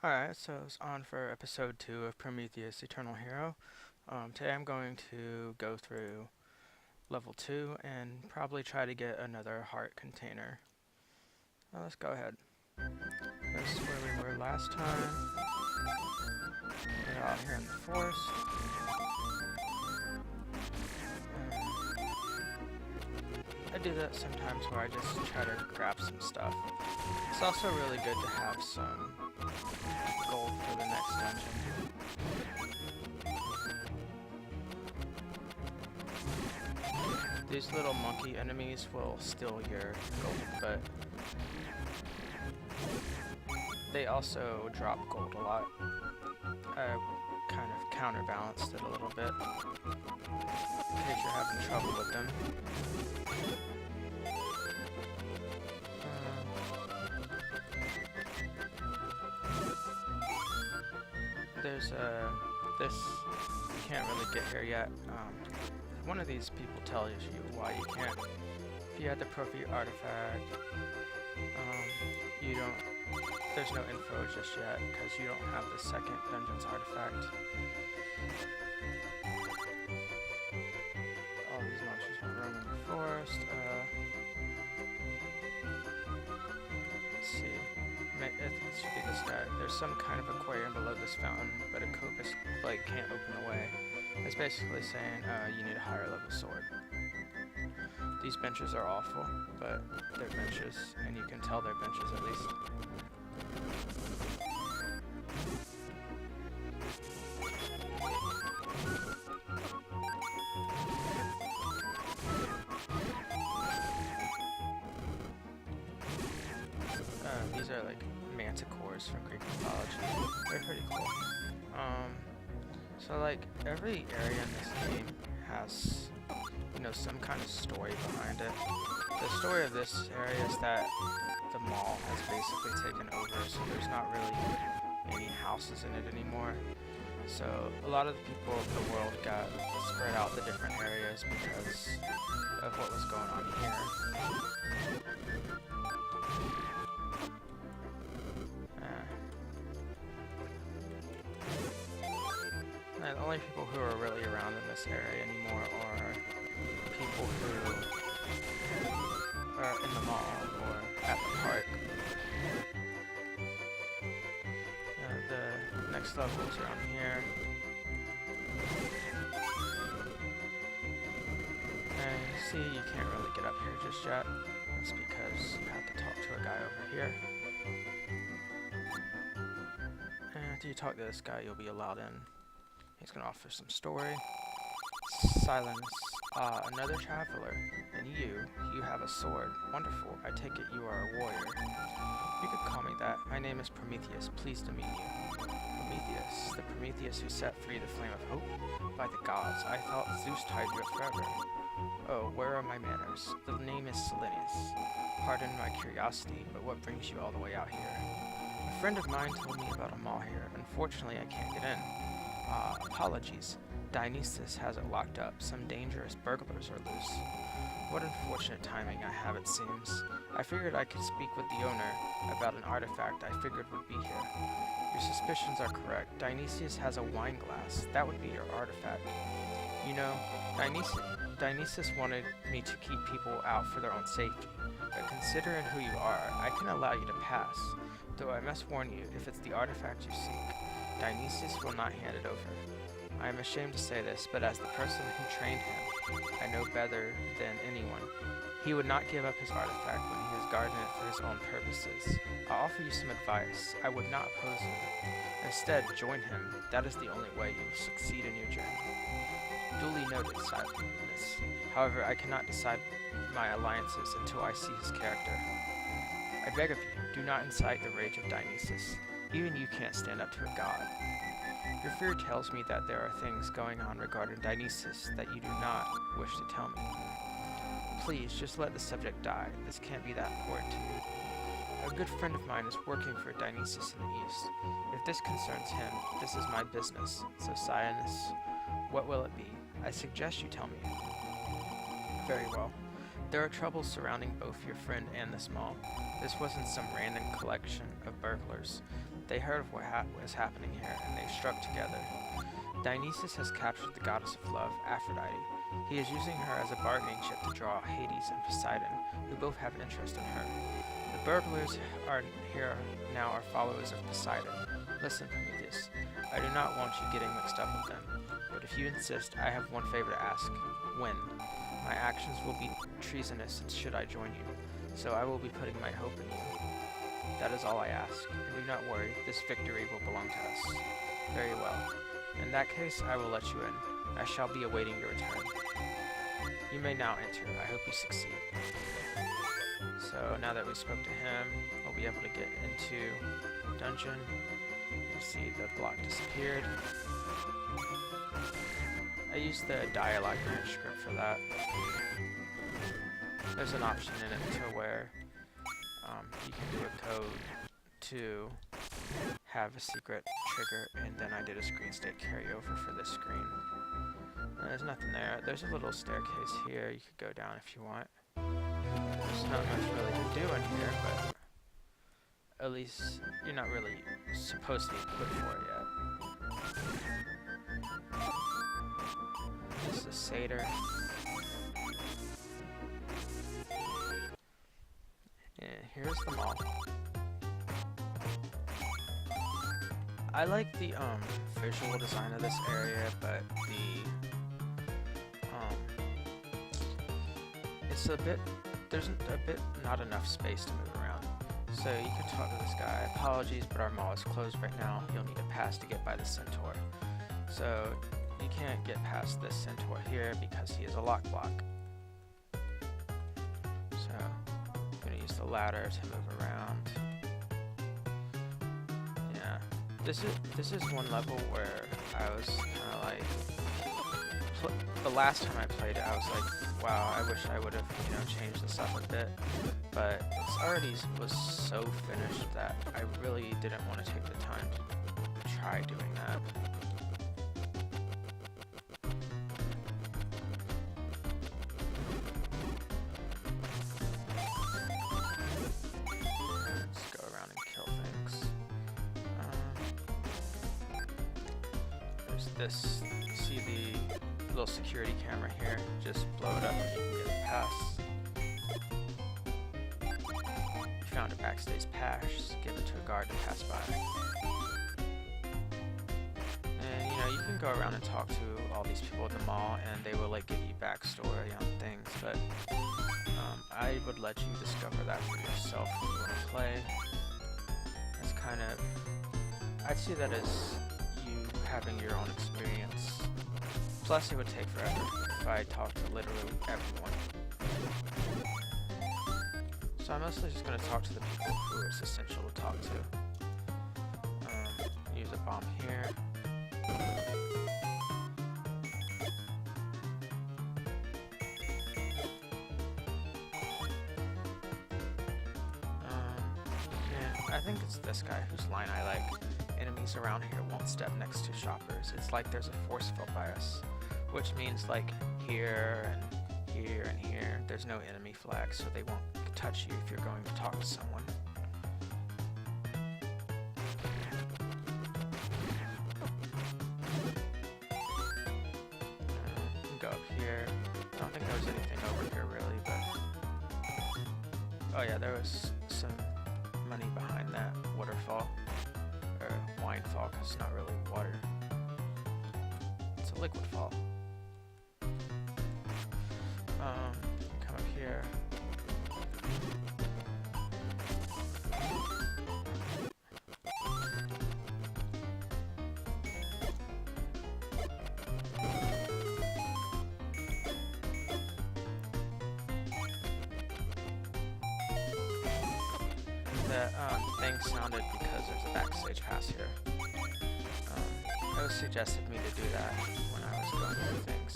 Alright, so it's on for episode 2 of Prometheus Eternal Hero. Today I'm going to go through level 2 and probably try to get another heart container. Let's go ahead. This is where we were last time. We're out here in the forest. I do that sometimes where I just try to grab some stuff. It's also really good to have some gold for the next dungeon. These little monkey enemies will steal your gold, but they also drop gold a lot. I kind of counterbalanced it a little bit in case you're having trouble with them. There's this, you can't really get here yet. One of these people tells you why you can't. If you had the Prometheus artifact, you don't, there's no info just yet because you don't have the second dungeon's artifact. All these monsters are roaming the forest. Let's see. It should be this guy. There's some kind of aquarium below this fountain, but a Copus blade can't open the way. It's basically saying you need a higher level sword. These benches are awful, but they're benches, and you can tell they're benches at least. These are like manticores from Greek mythology. They're pretty cool. So like every area in this game has, you know, some kind of story behind it. The story of this area is that the mall has basically taken over, so there's not really any houses in it anymore. So a lot of the people of the world got spread out the different areas because of what was going on here. And the only people who are really around in this area anymore are people who are in the mall or at the park. The next level is around here. And you see, you can't really get up here just yet. That's because you have to talk to a guy over here. And after you talk to this guy, you'll be allowed in. He's gonna offer some story. Silence. Another traveler. And you have a sword. Wonderful. I take it you are a warrior. You could call me that. My name is Prometheus. Pleased to meet you. Prometheus. The Prometheus who set free the flame of hope? By the gods, I thought Zeus tied you up forever. Oh, where are my manners? The name is Selenius. Pardon my curiosity, but what brings you all the way out here? A friend of mine told me about a mall here. Unfortunately, I can't get in. Apologies. Dionysus has it locked up. Some dangerous burglars are loose. What unfortunate timing I have, it seems. I figured I could speak with the owner about an artifact I figured would be here. Your suspicions are correct. Dionysus has a wine glass. That would be your artifact. You know, Dionysus wanted me to keep people out for their own safety. But considering who you are, I can allow you to pass. Though I must warn you, if it's the artifact you seek, Dionysus will not hand it over. I am ashamed to say this, but as the person who trained him, I know better than anyone. He would not give up his artifact when he has guarded it for his own purposes. I'll offer you some advice. I would not oppose him. Instead, join him. That is the only way you will succeed in your journey. Duly noted, Silence. However, I cannot decide my alliances until I see his character. I beg of you, do not incite the rage of Dionysus. Even you can't stand up to a god. Your fear tells me that there are things going on regarding Dionysus that you do not wish to tell me. Please, just let the subject die. This can't be that important to you. A good friend of mine is working for Dionysus in the east. If this concerns him, this is my business. So, Silence, what will it be? I suggest you tell me. Very well. There are troubles surrounding both your friend and this mall. This wasn't some random collection of burglars. They heard of what was happening here, and they struck together. Dionysus has captured the goddess of love, Aphrodite. He is using her as a bargaining chip to draw Hades and Poseidon, who both have interest in her. The burglars here now are followers of Poseidon. Listen, Prometheus, I do not want you getting mixed up with them, but if you insist, I have one favor to ask. When? My actions will be treasonous should I join you, so I will be putting my hope in you. That is all I ask, and do not worry, this victory will belong to us. Very well. In that case, I will let you in. I shall be awaiting your return. You may now enter. I hope you succeed. So now that we spoke to him, we'll be able to get into the dungeon. You see the block disappeared. I used the dialogue manuscript for that. There's an option in it to where you can do a code to have a secret trigger, and then I did a screen state carryover for this screen. There's nothing there. There's a little staircase here. You could go down if you want. There's not much really to do in here, but at least you're not really supposed to be equipped for it yet. This is a satyr. And here's the mall. I like the visual design of this area, but there's a bit not enough space to move around. So you can talk to this guy. Apologies, but our mall is closed right now. You'll need a pass to get by the centaur. So you can't get past this centaur here because he is a lock block. So I'm gonna use the ladder to move around. Yeah, this is one level where I was kind of like, the last time I played it, I was like, wow, I wish I would have, changed this up a bit. But it's already was so finished that I really didn't want to take the time to try doing that. Let's go around and kill things. There's this, see the little security camera here, just blow it up and you can get a pass. You found a backstage pass, give it to a guard to pass by. And you can go around and talk to all these people in the mall and they will like give you backstory on things, but I would let you discover that for yourself if you want to play. It's kind of, I'd see that as you having your own experience. Plus, it would take forever if I talked to literally everyone. So I'm mostly just going to talk to the people who it's essential to talk to. Use a bomb here. I think it's this guy whose line I like. Enemies around here won't step next to shoppers. It's like there's a force field bias, which means like here and here and here, there's no enemy flag, so they won't touch you if you're going to talk to someone. You can go up here. I don't think there was anything over here really, but oh yeah, there was some money behind that waterfall. Or wine fall, because it's not really water. It's a liquid fall. Come up here. The thing sounded because there's a backstage pass here. It was suggested me to do that when I was going through things.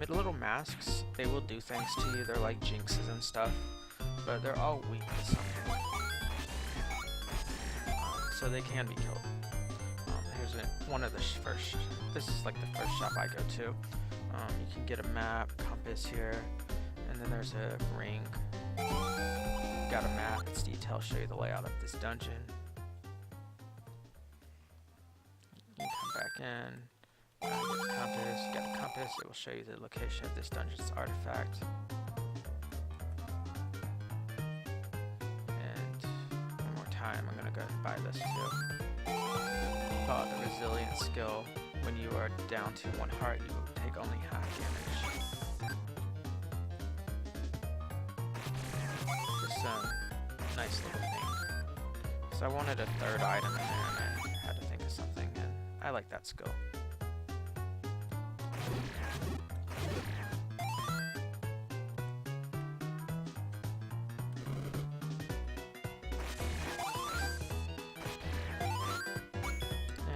The little masks, they will do things to you. They're like jinxes and stuff, but they're all weak to something. So they can be killed. Here's one of the first. This is like the first shop I go to. You can get a map, compass here. And then there's a ring. Got a map. Its details show you the layout of this dungeon. You come back in. Get the compass. You got the compass. It will show you the location of this dungeon's artifact. And one more time, I'm gonna go and buy this too. But the resilience skill, when you are down to 1 heart, you will take only half damage. Just a nice little thing. So I wanted a 3rd item in there, and I had to think of something, and I like that skill.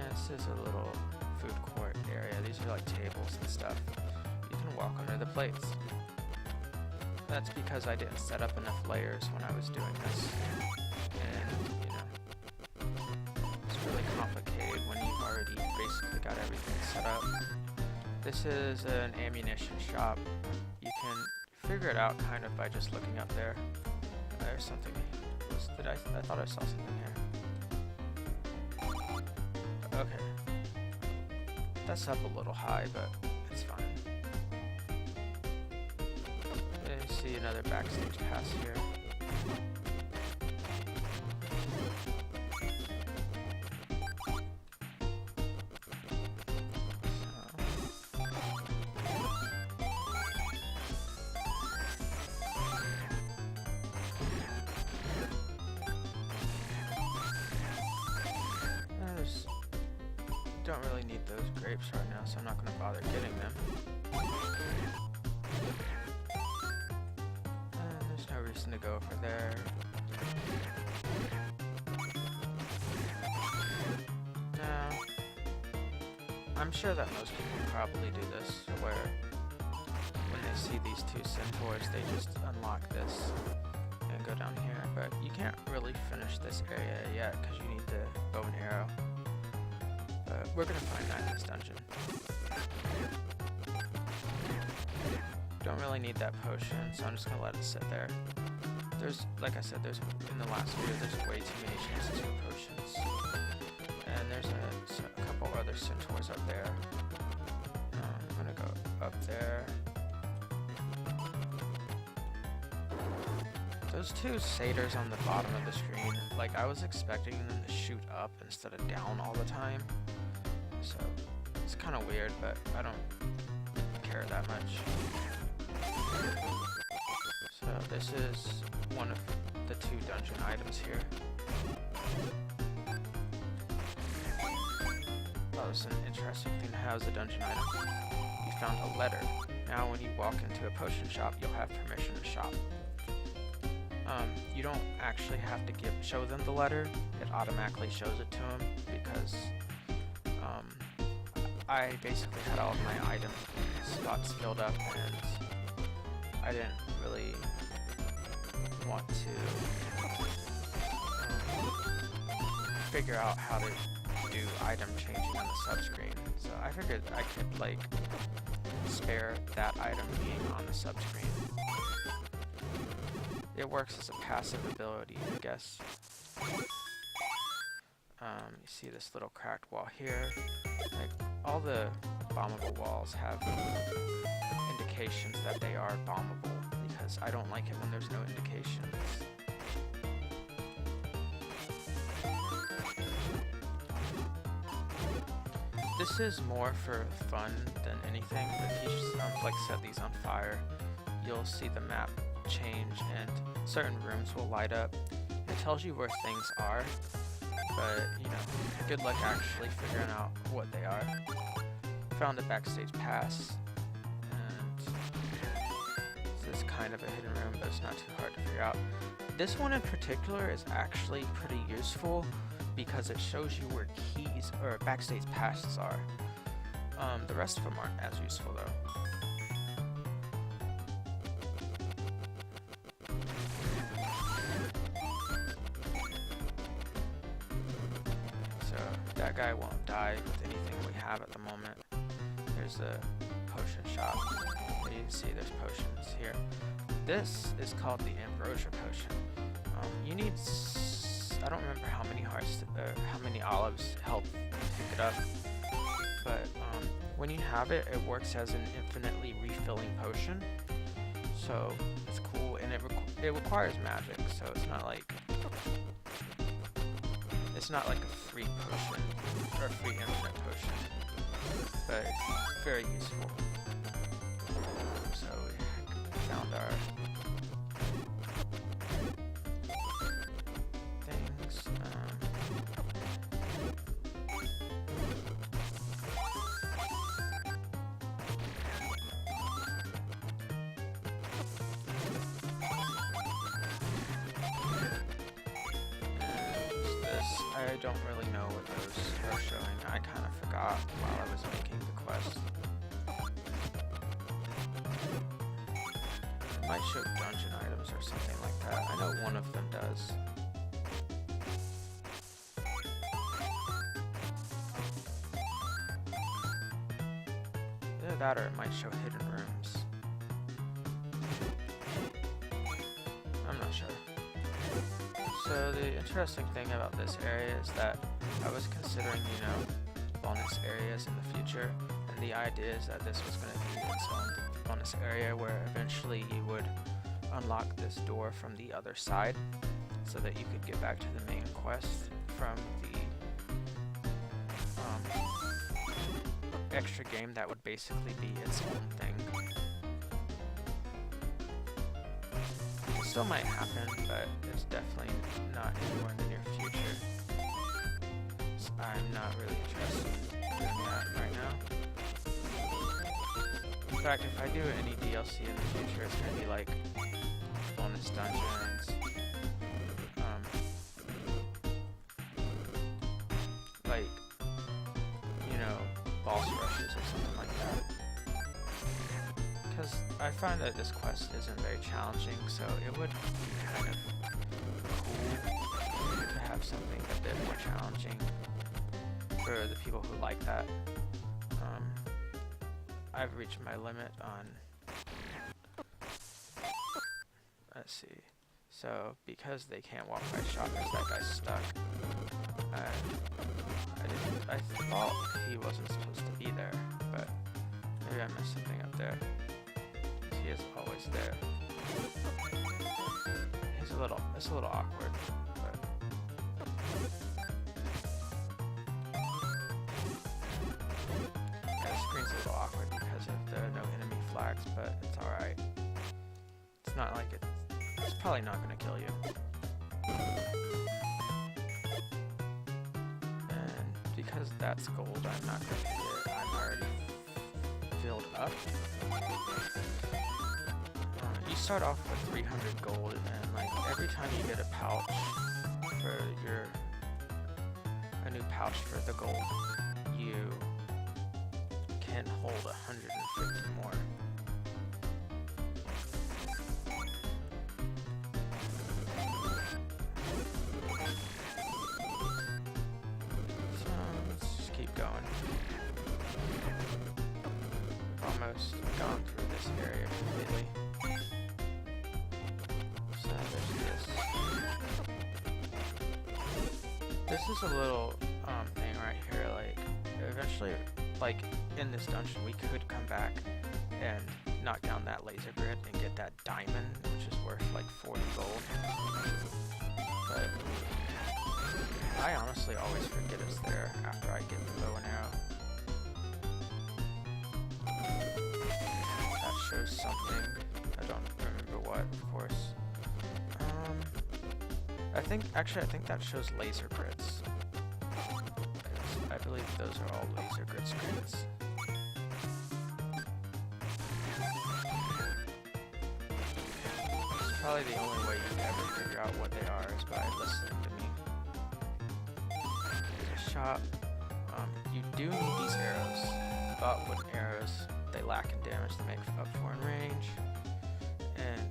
This is a little food court area. These are like tables and stuff. You can walk under the plates. That's because I didn't set up enough layers when I was doing this. And, you know, it's really complicated when you've already basically got everything set up. This is an ammunition shop. You can figure it out kind of by just looking up there. There's something. I thought I saw something here. Okay. That's up a little high, but it's fine. And you see another backstage pass here. Don't really need those grapes right now, so I'm not going to bother getting them. There's no reason to go over there. No. I'm sure that most people probably do this, where when they see these 2 centaurs, they just unlock this and go down here. But you can't really finish this area yet, because you need the bow and arrow. We're gonna find that in this dungeon. Don't really need that potion, so I'm just gonna let it sit there. There's, like I said, in the last video, there's way too many chances for potions. And there's a couple other centaurs up there. I'm gonna go up there. Those 2 satyrs on the bottom of the screen, like I was expecting them to shoot up instead of down all the time. So it's kind of weird, but I don't care that much. So this is one of the 2 dungeon items here. Oh, this is an interesting thing to have as a dungeon item. You found a letter. Now when you walk into a potion shop, you'll have permission to shop. You don't actually have to show them the letter. It automatically shows it to them because I basically had all of my item spots filled up, and I didn't really want to figure out how to do item changing on the subscreen. So I figured I could like spare that item being on the subscreen. It works as a passive ability, I guess. You see this little cracked wall here. Like, all the bombable walls have indications that they are bombable, because I don't like it when there's no indications. This is more for fun than anything, but if you just like set these on fire, you'll see the map change and certain rooms will light up. It tells you where things are, but you know, good luck actually figuring out what they are. Found a backstage pass, and this is kind of a hidden room, but it's not too hard to figure out. This one in particular is actually pretty useful because it shows you where keys or backstage passes are. The rest of them aren't as useful though. That guy won't die with anything we have at the moment. There's a potion shop. You can see there's potions here. this is called the Ambrosia Potion. You need, I don't remember how many hearts, how many olives help pick it up, but when you have it, it works as an infinitely refilling potion, so it's cool, and it requires magic, so it's not like a free potion, or a free infinite potion, but it's very useful. So we found our things. I don't really know what those are showing. I kind of forgot while I was making the quest. It might show dungeon items or something like that. I know one of them does. Either that or it might show hidden rooms. I'm not sure. So the interesting thing about this area is that I was considering, bonus areas in the future, and the idea is that this was going to be its own bonus area where eventually you would unlock this door from the other side so that you could get back to the main quest from the extra game that would basically be its own thing. Still might happen, but it's definitely not anywhere in the near future. So I'm not really interested in doing that right now. In fact, if I do any DLC in the future, it's gonna be like bonus dungeons, like, boss rushes or something like that. Because I find that this quest isn't very challenging, so it would be kind of cool to have something a bit more challenging for the people who like that. I've reached my limit on, let's see, so because they can't walk by shoppers, that guy's stuck. I thought he wasn't supposed to be there, but maybe I missed something up there. He is always there. It's a little awkward, but yeah, the screen's a little awkward because of the no enemy flags, but it's alright. It's not like it's probably not gonna kill you. And because that's gold, I'm not gonna hit it. I'm already filled up. You start off with 300 gold, and like every time you get a pouch for a new pouch for the gold, you can hold 150 more. So let's just keep going. Almost gone through this area completely. So there's this. This is a little thing right here, like eventually, like in this dungeon we could come back and knock down that laser grid and get that diamond, which is worth like 40 gold. But I honestly always forget it's there after I get the bow and arrow. That shows something. I don't remember what, of course. I think that shows laser grids. I believe those are all laser grid screens. It's probably the only way you can ever figure out what they are is by listening to me. There's a shop. You do need these arrows. But wooden arrows, they lack in damage to make up for in range. And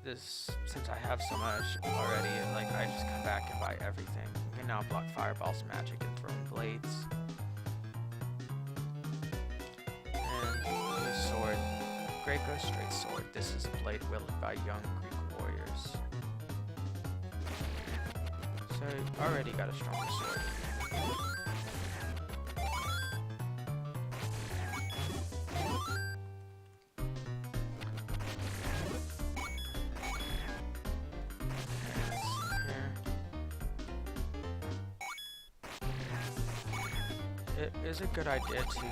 this, since I have so much already, like I just come back and buy everything. You can now block fireballs, magic, and throwing blades. And the sword Great Ghost Straight Sword. This is a blade wielded by young Greek warriors. So you already got a stronger sword. It is a good idea to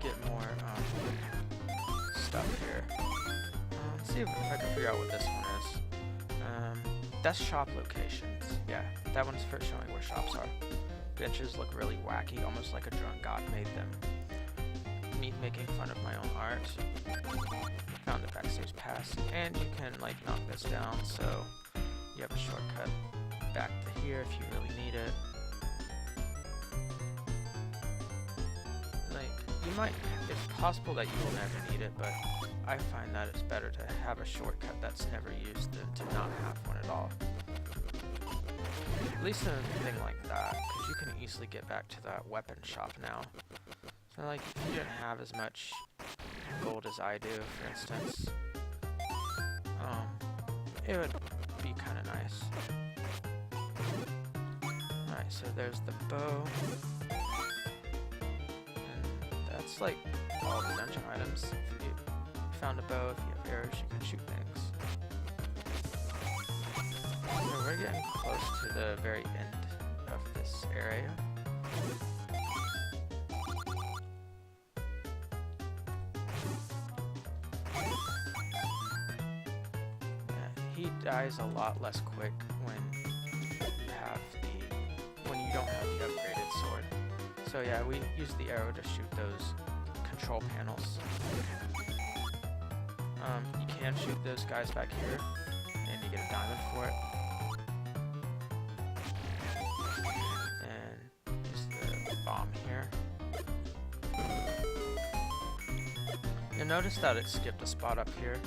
get more stuff here. Let's see if I can figure out what this one is. That's shop locations. Yeah, that one's for showing where shops are. Benches look really wacky, almost like a drunk god made them. Me making fun of my own art. Found a backstage pass, and you can like knock this down, so you have a shortcut back to here if you really need it. It's possible that you will never need it, but I find that it's better to have a shortcut that's never used than to not have one at all. At least in a thing like that, because you can easily get back to that weapon shop now. So like, if you didn't have as much gold as I do, for instance, it would be kind of nice. Alright, so there's the bow. It's like all the dungeon items. If you found a bow, if you have arrows, you can shoot things. So we're getting close to the very end of this area. He dies a lot less quick when you don't have the upgraded sword. So yeah, we use the arrow to shoot those control panels. You can shoot those guys back here, and you get a diamond for it. And use the bomb here. You'll notice that it skipped a spot up here,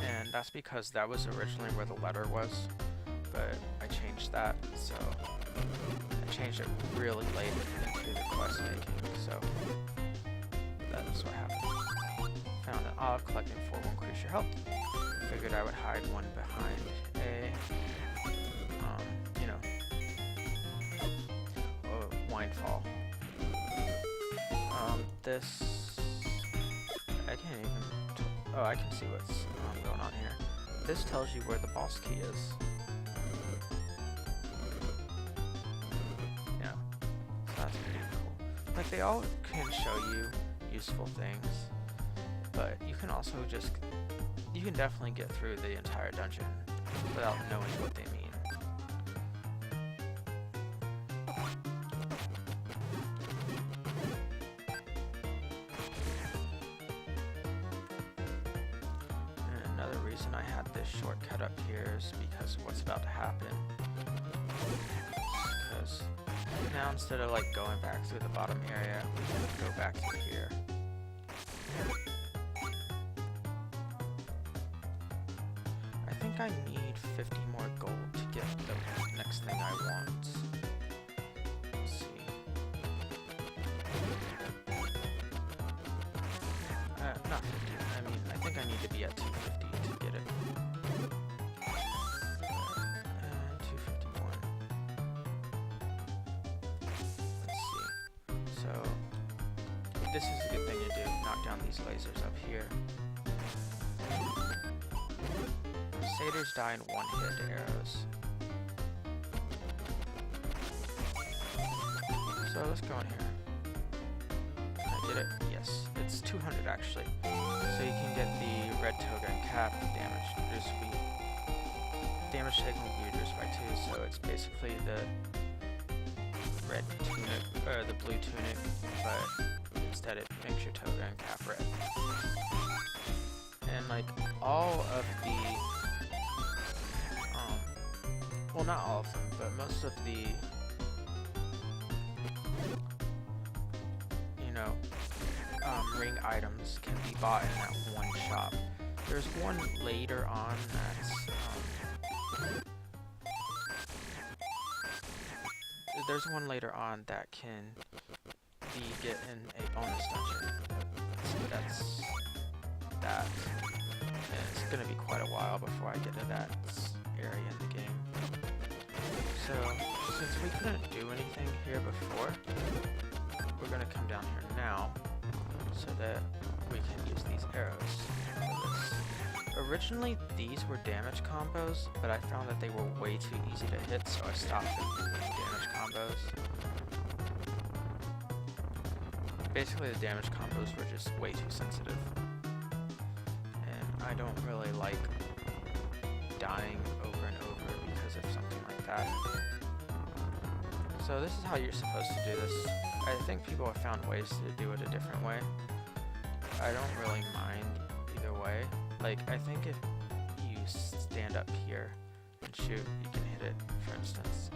and that's because that was originally where the letter was, but I changed that, so I changed it really late into the quest making, so that is what happened. Found an olive collecting 4 won't increase your health. Figured I would hide one behind a, windfall. This, I can't even, I can see what's going on here. This tells you where the boss key is. Yeah, so that's pretty cool. Like, they all can show you useful things, but you can also you can definitely get through the entire dungeon without knowing what they mean. And another reason I had this shortcut up here is because of what's about to happen. Because now instead of like going back through the bottom area, we can go back through here. I think I need 50 more gold to get the next thing I want. Let's see. Not 50. I mean, I think I need to be at 250 to get it. And 251. Let's see. So, this is a good thing to do. Knock down these lasers up here. Satyrs die in one hit to arrows. So let's go in here. Can I get it? Yes. It's 200 actually. So you can get the red toga and cap, damage taken will be reduced by 2, so it's basically the red tunic, or the blue tunic, but instead it makes your toga and cap red. And like all of the well, not all of them, but most of the, ring items can be bought in that one shop. There's one later on that can be get in a bonus dungeon. that. And it's gonna be quite a while before I get to that area in the game. So, since we couldn't do anything here before, we're gonna come down here now so that we can use these arrows for this. Originally, these were damage combos, but I found that they were way too easy to hit, so I stopped doing damage combos. Basically, the damage combos were just way too sensitive. And I don't really like dying over and over because of something like that. So this is how you're supposed to do this. I think people have found ways to do it a different way. I don't really mind either way. Like, I think if you stand up here and shoot, you can hit it, for instance.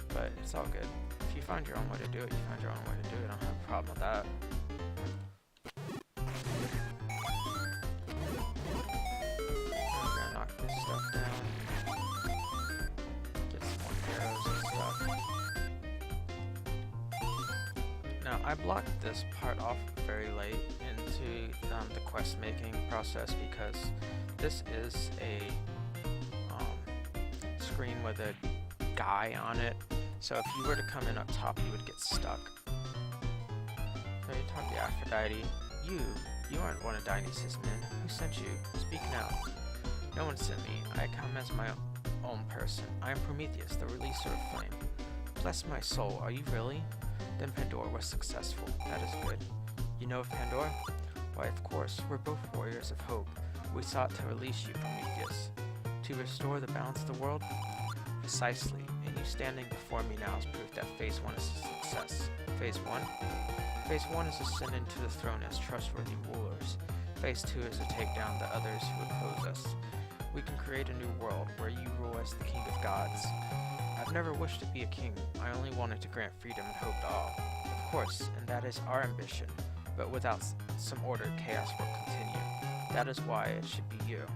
But it's all good. If you find your own way to do it, you find your own way to do it. I don't have a problem with that. I'm gonna knock this stuff down. Get some more arrows and stuff. Now, I blocked this part off very late into the quest making process because this is a screen with a guy on it. So if you were to come in up top, you would get stuck. So you talk to Aphrodite. You aren't one of Dionysus' men. Who sent you? Speak now. No one sent me. I come as my own person. I am Prometheus, the releaser of flame. Bless my soul. Are you really? Then Pandora was successful. That is good. You know of Pandora? Why, of course. We're both warriors of hope. We sought to release you, Prometheus. To restore the balance of the world? Precisely. And you standing before me now is proof that Phase 1 is a success. Phase 1? Phase 1 is ascending to the throne as trustworthy rulers. Phase 2 is to take down the others who oppose us. We can create a new world where you rule as the king of gods. I've never wished to be a king. I only wanted to grant freedom and hope to all. Of course, and that is our ambition. But without some order, chaos will continue. That is why it should be you.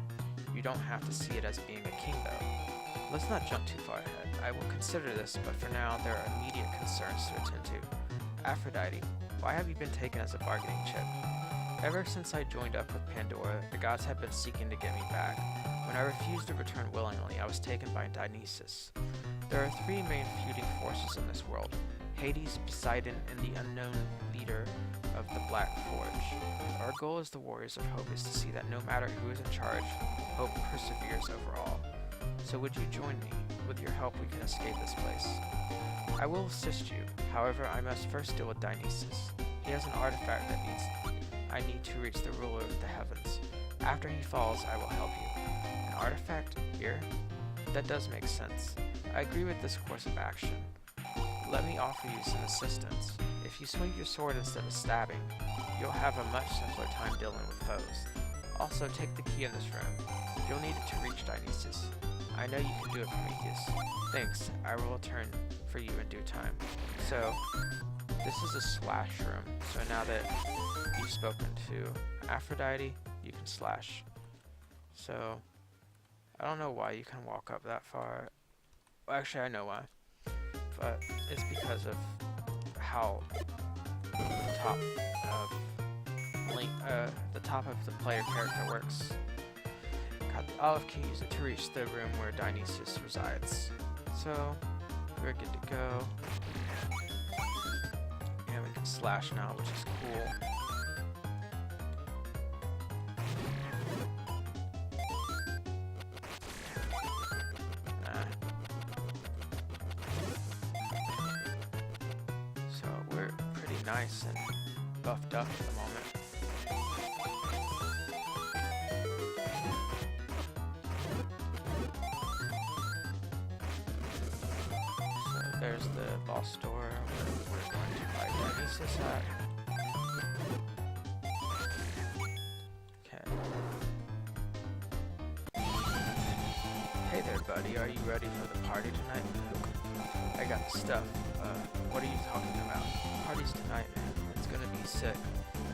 You don't have to see it as being a king, though. Let's not jump too far ahead. I will consider this, but for now, there are immediate concerns to attend to. Aphrodite, why have you been taken as a bargaining chip? Ever since I joined up with Pandora, the gods have been seeking to get me back. When I refused to return willingly, I was taken by Dionysus. There are three main feuding forces in this world: Hades, Poseidon, and the unknown leader of the Black Forge. Our goal as the Warriors of Hope is to see that no matter who is in charge, hope perseveres over all. So would you join me? With your help, we can escape this place. I will assist you. However, I must first deal with Dionysus. He has an artifact that I need to reach the ruler of the heavens. After he falls, I will help you. An artifact? Here? That does make sense. I agree with this course of action. Let me offer you some assistance. If you swing your sword instead of stabbing, you'll have a much simpler time dealing with foes. Also, take the key in this room. You'll need it to reach Dionysus. I know you can do it, Prometheus. Thanks. I will return for you in due time. So, this is a slash room. So now that you've spoken to Aphrodite, you can slash. So, I don't know why you can walk up that far. Well, actually, I know why. But it's because of how the top of the player character works. God, Olive can use it to reach the room where Dionysus resides. So, we're good to go. And we can slash now, which is cool. So, we're pretty nice and buffed up at the moment. There's the boss store where we're going to buy Dionysus at. Okay. Hey there, buddy. Are you ready for the party tonight? I got the stuff. What are you talking about? Party's tonight, man. It's gonna be sick.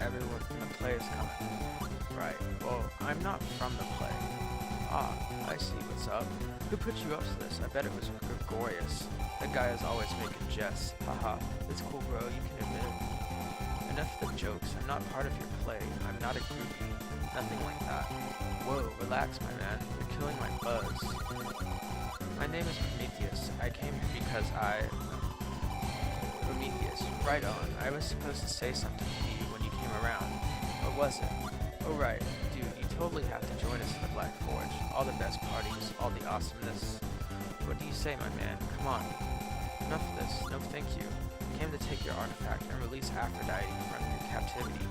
Everyone from the play is coming. Right. Well, I'm not from the play. Ah, I see what's up. Who put you up to this? I bet it was Gregorius. That guy is always making jests. Haha, it's cool, bro, you can admit it. Enough of the jokes. I'm not part of your play. I'm not a groupie. Nothing like that. Whoa, relax, my man. You're killing my buzz. My name is Prometheus. I came here because Prometheus, right on. I was supposed to say something to you when you came around. What was it? Oh right, dude, you totally have to join us in the Black Forge. All the best parties, all the awesomeness. What do you say, my man? Come on. Enough of this. No thank you. I came to take your artifact and release Aphrodite from your captivity.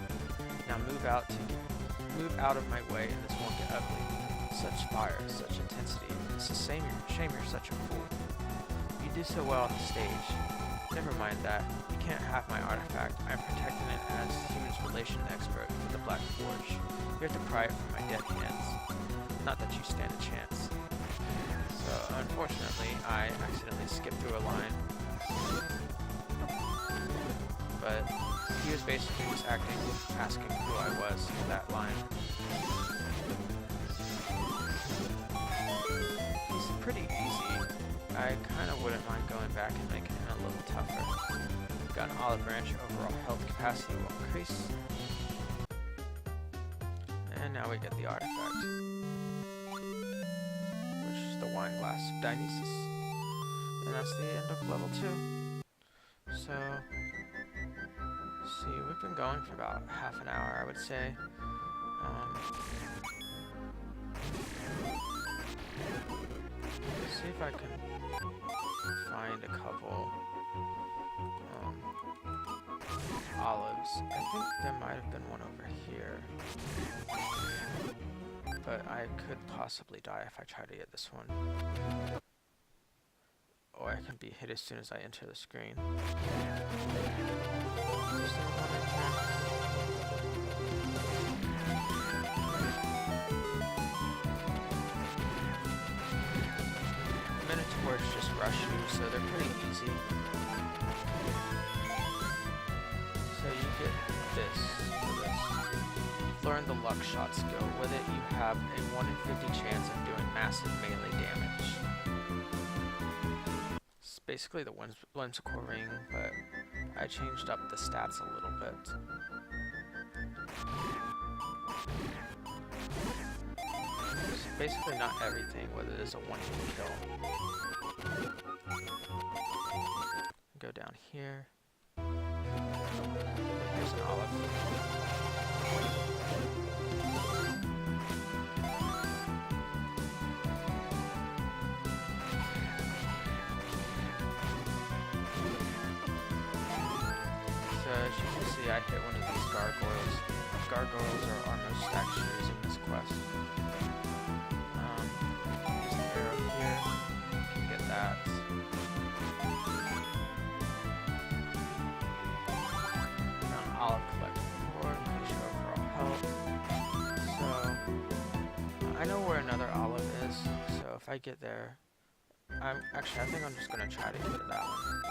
Now move out of my way and this won't get ugly. Such fire, such intensity. It's a shame you're such a fool. You do so well on the stage. Never mind that. You can't have my artifact. I'm protecting it as humans relation expert for the Black Forge. You have to pry it from my dead hands. Not that you stand a chance. So, unfortunately, I accidentally skipped through a line. But he was basically just asking who I was for that line. It's pretty easy. I kind of wouldn't mind going back and making it a little tougher. Got an olive branch, overall health capacity will increase. And now we get the artifact, which is the Wineglass Diocese. And that's the end of level 2. So, see, we've been going for about half an hour, I would say. See if I can find a couple olives. I think there might have been one over here, but I could possibly die if I try to get this one. Or I can be hit as soon as I enter the screen. Is there one in here? Minotaurs just rush you, so they're pretty easy. So you get this for this. Learn the luck shot skill. With it, you have a 1 in 50 chance of doing massive melee damage. It's basically the whimsical ring, but I changed up the stats a little bit. It's basically not everything, whether it is a one-hit kill. Go down here. Here's an olive. So as you can see, I hit one of these gargoyles. Gargoyles are our most stacked shoes in this quest. Use the arrow here. You can get that. Olive collector 4, increase your overall health. So, I know where another olive is, so if I get there, I think I'm just going to try to get that one.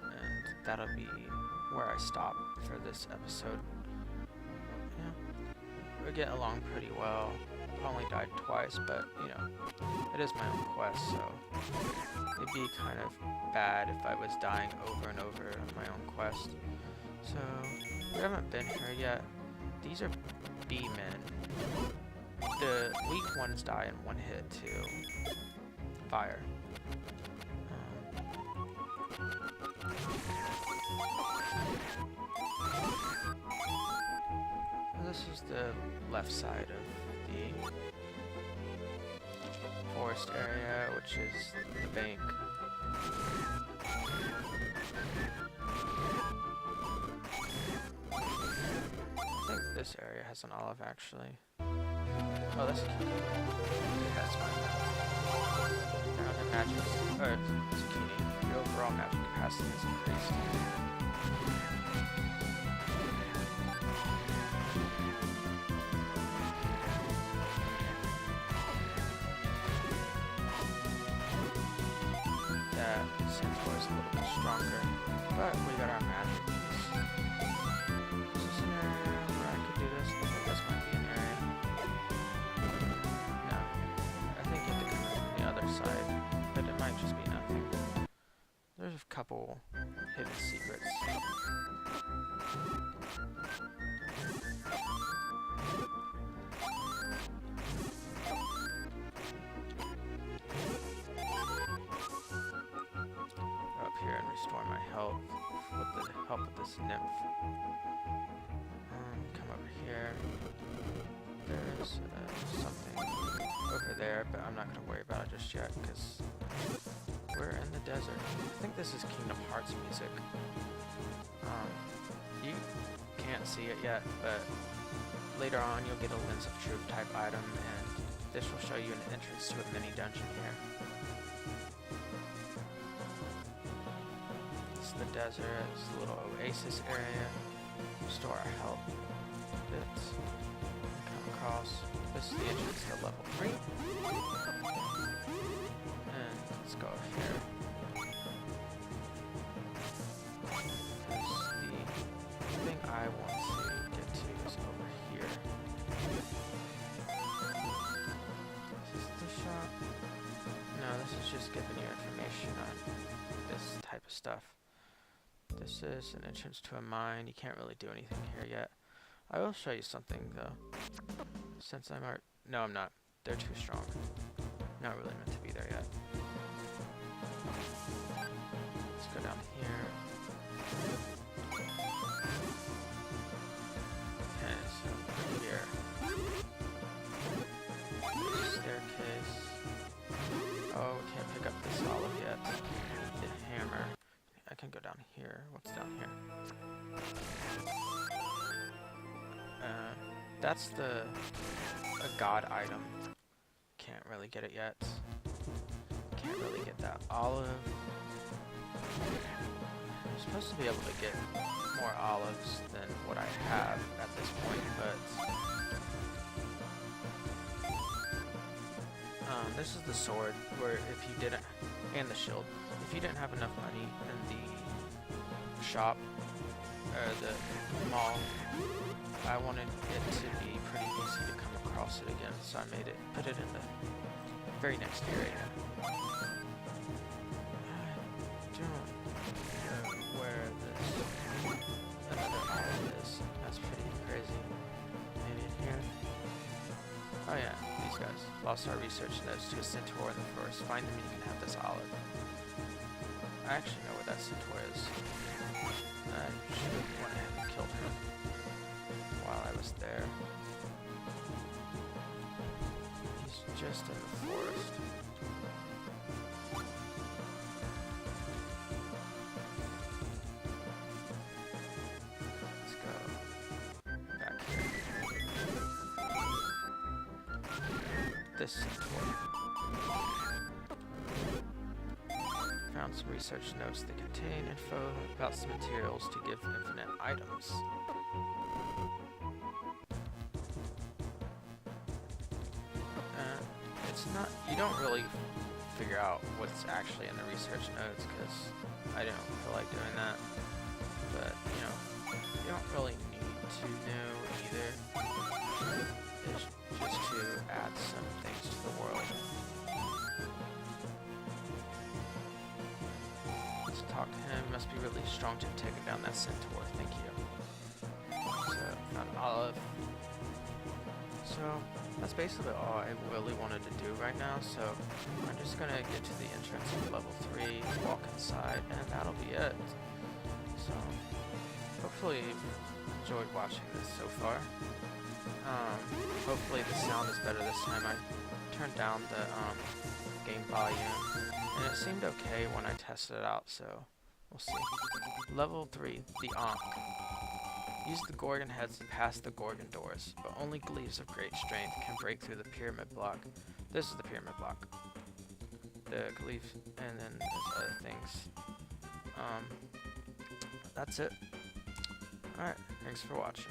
And that'll be where I stop for this episode. Yeah, we get along pretty well. I've only died twice, but, you know, it is my own quest, so it'd be kind of bad if I was dying over and over on my own quest. So, we haven't been here yet. These are B-men. The weak ones die in one hit to fire. This is the left side of the forest area, which is the bank. I think this area has an olive, actually. Oh, that's a cucumber. Okay, that's fine. Now the magic, zucchini. Your overall magic capacity is increased. That centaur is a little bit stronger, but we got our magic piece. Is this an area where I could do this? I think this might be an area. No. I think you have to come in from the other side, but it might just be nothing. There's a couple wonderful hidden secrets. Go up here and restore my health with the help of this nymph. Come over here. There's something over there, but I'm not going to worry about it just yet because we're in the desert. I think this is Kingdom Hearts music. You can't see it yet, but later on you'll get a Lens of Truth type item, and this will show you an entrance to a mini dungeon here. It's the desert, it's a little oasis area. Restore our health bits. Come across. This is the entrance to level 3. And let's go over here. The thing I want to get to is over here. Is this the shop? No, this is just giving you information on this type of stuff. This is an entrance to a mine. You can't really do anything here yet. I will show you something though. Since I'm no, I'm not. They're too strong. Not really meant to be there yet. Let's go down here. Okay, so here. Staircase. Oh, we can't pick up this olive yet. The hammer. I can go down here. What's down here? That's a god item. Can't really get it yet. Can't really get that olive. I'm supposed to be able to get more olives than what I have at this point, but this is the sword where if you didn't, and the shield, if you didn't have enough money in the shop or the mall, I wanted it to be pretty easy to come across it again, so I put it in the very next area. I don't know where this another olive is. That's pretty crazy. Maybe in here. Oh yeah, these guys. Lost our research notes to a centaur in the forest. Find them and you can have this olive. I actually know where that centaur is. I should have went ahead and killed him while I was there. He's just in the forest. Let's go back here. This centaur. Found some research notes that contain info about some materials to give infinite items. It's not, you don't really figure out what's actually in the research notes because I didn't feel like doing that. But, you know, you don't really need to know either. It's just to add some things to the world. Let's talk to him. Must be really strong to have taken down that centaur. Thank you. So, found Olive. So, that's basically all I really wanted to do right now, so I'm just going to get to the entrance of level 3, walk inside, and that'll be it. So, hopefully you've enjoyed watching this so far. Hopefully the sound is better this time. I turned down the game volume, and it seemed okay when I tested it out, so we'll see. Level 3, the Ankh. Use the Gorgon heads to pass the Gorgon doors, but only Gleaves of great strength can break through the pyramid block. This is the pyramid block. The Gleaves, and then there's other things. That's it. Alright, thanks for watching.